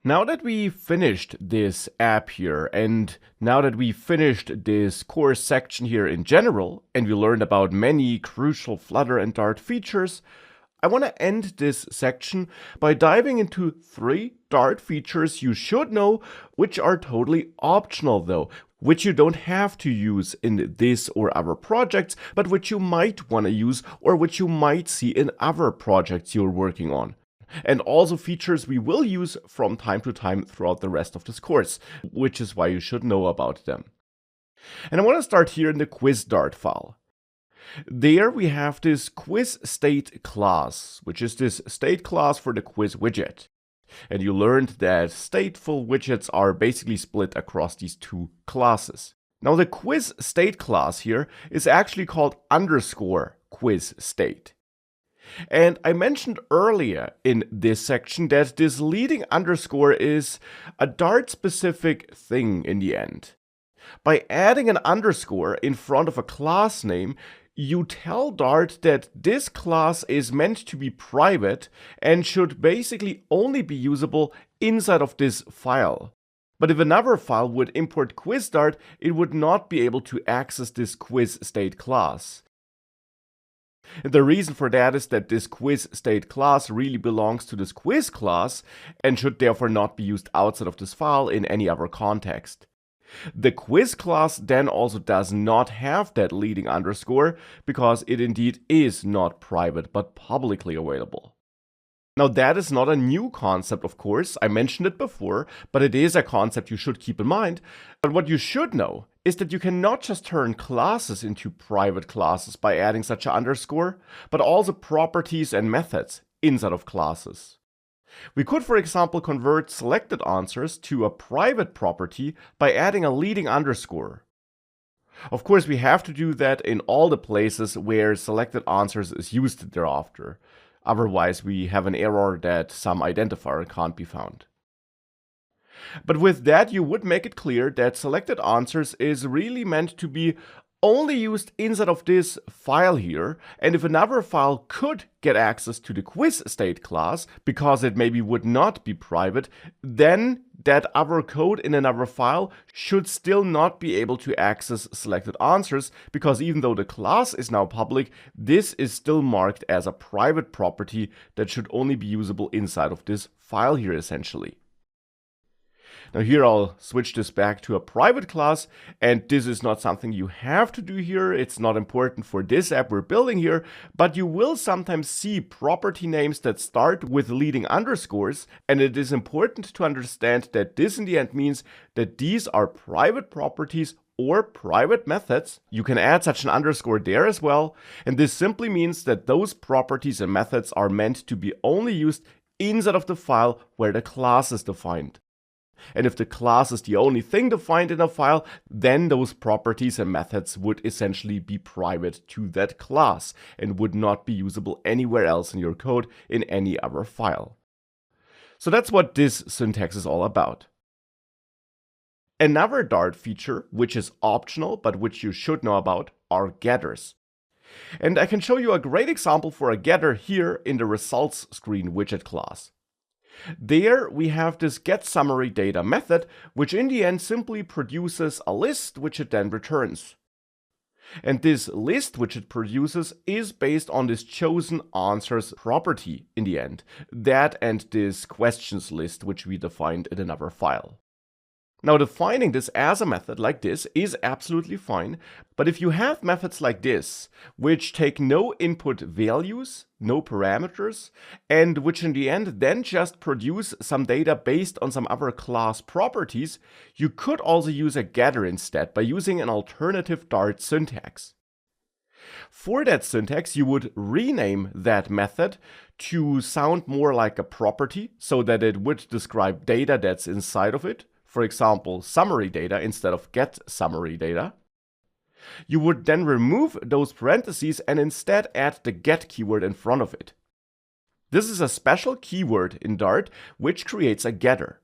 Now that we finished this app here, and now that we finished this course section here in general, and we learned about many crucial Flutter and Dart features, I want to end this section by diving into 3 Dart features you should know, which are totally optional though, which you don't have to use in this or other projects, but which you might want to use or which you might see in other projects you're working on. And also features we will use from time to time throughout the rest of this course, which is why you should know about them. And I want to start here in the quiz Dart file. There we have this quiz state class, which is this state class for the quiz widget. And you learned that stateful widgets are basically split across these 2 classes. Now the quiz state class here is actually called underscore quiz state. And I mentioned earlier in this section that this leading underscore is a Dart specific thing in the end. By adding an underscore in front of a class name, you tell Dart that this class is meant to be private and should basically only be usable inside of this file. But if another file would import QuizDart, it would not be able to access this quiz state class. And the reason for that is that this quiz state class really belongs to this quiz class and should therefore not be used outside of this file in any other context. The quiz class then also does not have that leading underscore because it indeed is not private but publicly available. Now that is not a new concept, of course, I mentioned it before, but it is a concept you should keep in mind. But what you should know is that you cannot just turn classes into private classes by adding such an underscore, but also properties and methods inside of classes. We could, for example, convert selected answers to a private property by adding a leading underscore. Of course, we have to do that in all the places where selected answers is used thereafter. Otherwise, we have an error that some identifier can't be found. But with that, you would make it clear that selected answers is really meant to be only used inside of this file here, and if another file could get access to the quiz state class, because it maybe would not be private, then that other code in another file should still not be able to access selected answers, because even though the class is now public, this is still marked as a private property that should only be usable inside of this file here essentially. Now here I'll switch this back to a private class, and this is not something you have to do here, it's not important for this app we're building here, but you will sometimes see property names that start with leading underscores, and it is important to understand that this in the end means that these are private properties or private methods. You can add such an underscore there as well, and this simply means that those properties and methods are meant to be only used inside of the file where the class is defined. And if the class is the only thing defined in a file, then those properties and methods would essentially be private to that class and would not be usable anywhere else in your code in any other file. So that's what this syntax is all about. Another Dart feature, which is optional but which you should know about, are getters. And I can show you a great example for a getter here in the results screen widget class. There we have this getSummaryData method, which in the end simply produces a list which it then returns. And this list which it produces is based on this chosen answers property in the end, that and this questions list which we defined in another file. Now defining this as a method like this is absolutely fine, but if you have methods like this, which take no input values, no parameters, and which in the end then just produce some data based on some other class properties, you could also use a getter instead by using an alternative Dart syntax. For that syntax, you would rename that method to sound more like a property, so that it would describe data that's inside of it. For example, summary data instead of get summary data. You would then remove those parentheses and instead add the get keyword in front of it. This is a special keyword in Dart which creates a getter.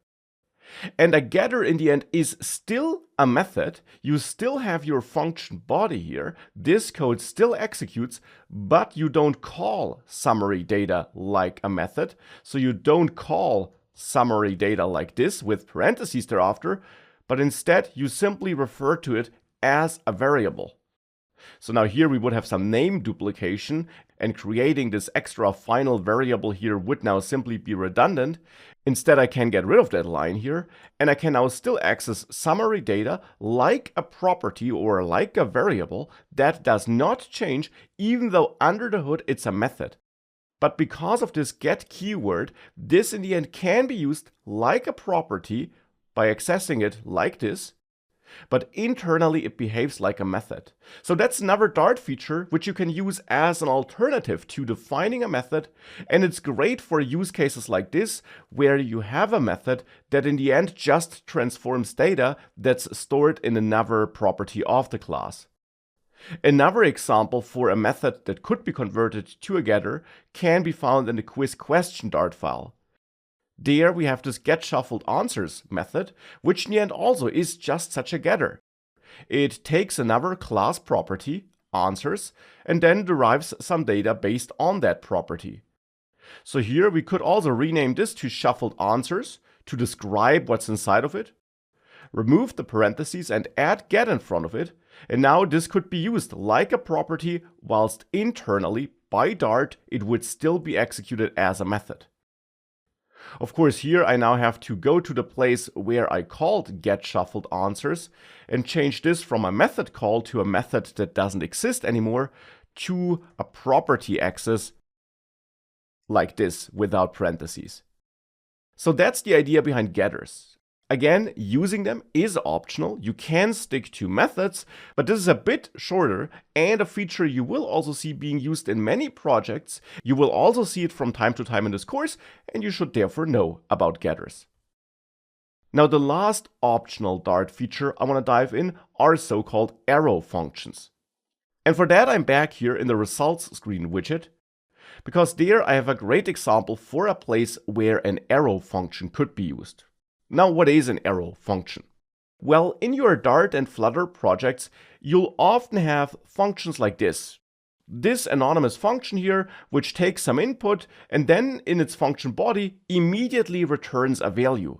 And a getter in the end is still a method. You still have your function body here. This code still executes, but you don't call summary data like a method. So you don't call summary data like this with parentheses thereafter, but instead you simply refer to it as a variable. So now here we would have some name duplication, and creating this extra final variable here would now simply be redundant. Instead, I can get rid of that line here, and I can now still access summary data like a property or like a variable that does not change, even though under the hood it's a method. But because of this get keyword, this in the end can be used like a property by accessing it like this, but internally it behaves like a method. So that's another Dart feature which you can use as an alternative to defining a method, and it's great for use cases like this where you have a method that in the end just transforms data that's stored in another property of the class. Another example for a method that could be converted to a getter can be found in the quiz question Dart file. There we have this getShuffledAnswers method, which in the end also is just such a getter. It takes another class property, answers, and then derives some data based on that property. So here we could also rename this to ShuffledAnswers to describe what's inside of it, remove the parentheses and add get in front of it, and now this could be used like a property, whilst internally, by Dart, it would still be executed as a method. Of course, here I now have to go to the place where I called getShuffledAnswers and change this from a method call to a method that doesn't exist anymore to a property access like this without parentheses. So that's the idea behind getters. Again, using them is optional. You can stick to methods, but this is a bit shorter and a feature you will also see being used in many projects. You will also see it from time to time in this course, and you should therefore know about getters. Now, the last optional Dart feature I want to dive in are so-called arrow functions. And for that, I'm back here in the results screen widget, because there I have a great example for a place where an arrow function could be used. Now, what is an arrow function? Well, in your Dart and Flutter projects, you'll often have functions like this. This anonymous function here, which takes some input and then in its function body immediately returns a value.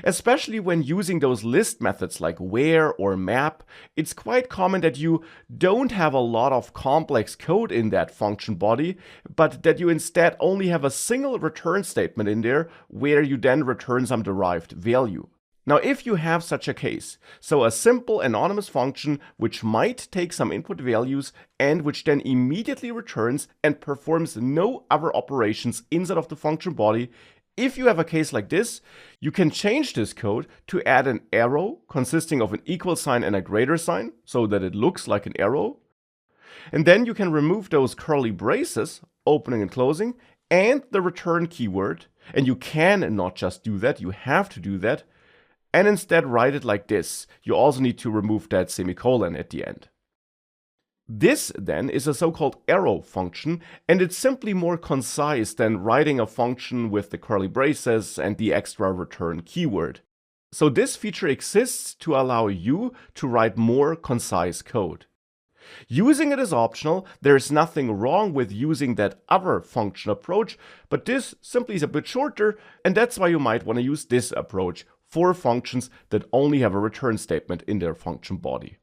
Especially when using those list methods like where or map, it's quite common that you don't have a lot of complex code in that function body, but that you instead only have a single return statement in there where you then return some derived value. Now, if you have such a case, so a simple anonymous function which might take some input values and which then immediately returns and performs no other operations inside of the function body, if you have a case like this, you can change this code to add an arrow consisting of an equal sign and a greater sign so that it looks like an arrow. And then you can remove those curly braces, opening and closing, and the return keyword. And you can not just do that, you have to do that. And instead write it like this. You also need to remove that semicolon at the end. This then is a so-called arrow function, and it's simply more concise than writing a function with the curly braces and the extra return keyword. So this feature exists to allow you to write more concise code. Using it is optional. There is nothing wrong with using that other function approach, but this simply is a bit shorter, and that's why you might want to use this approach for functions that only have a return statement in their function body.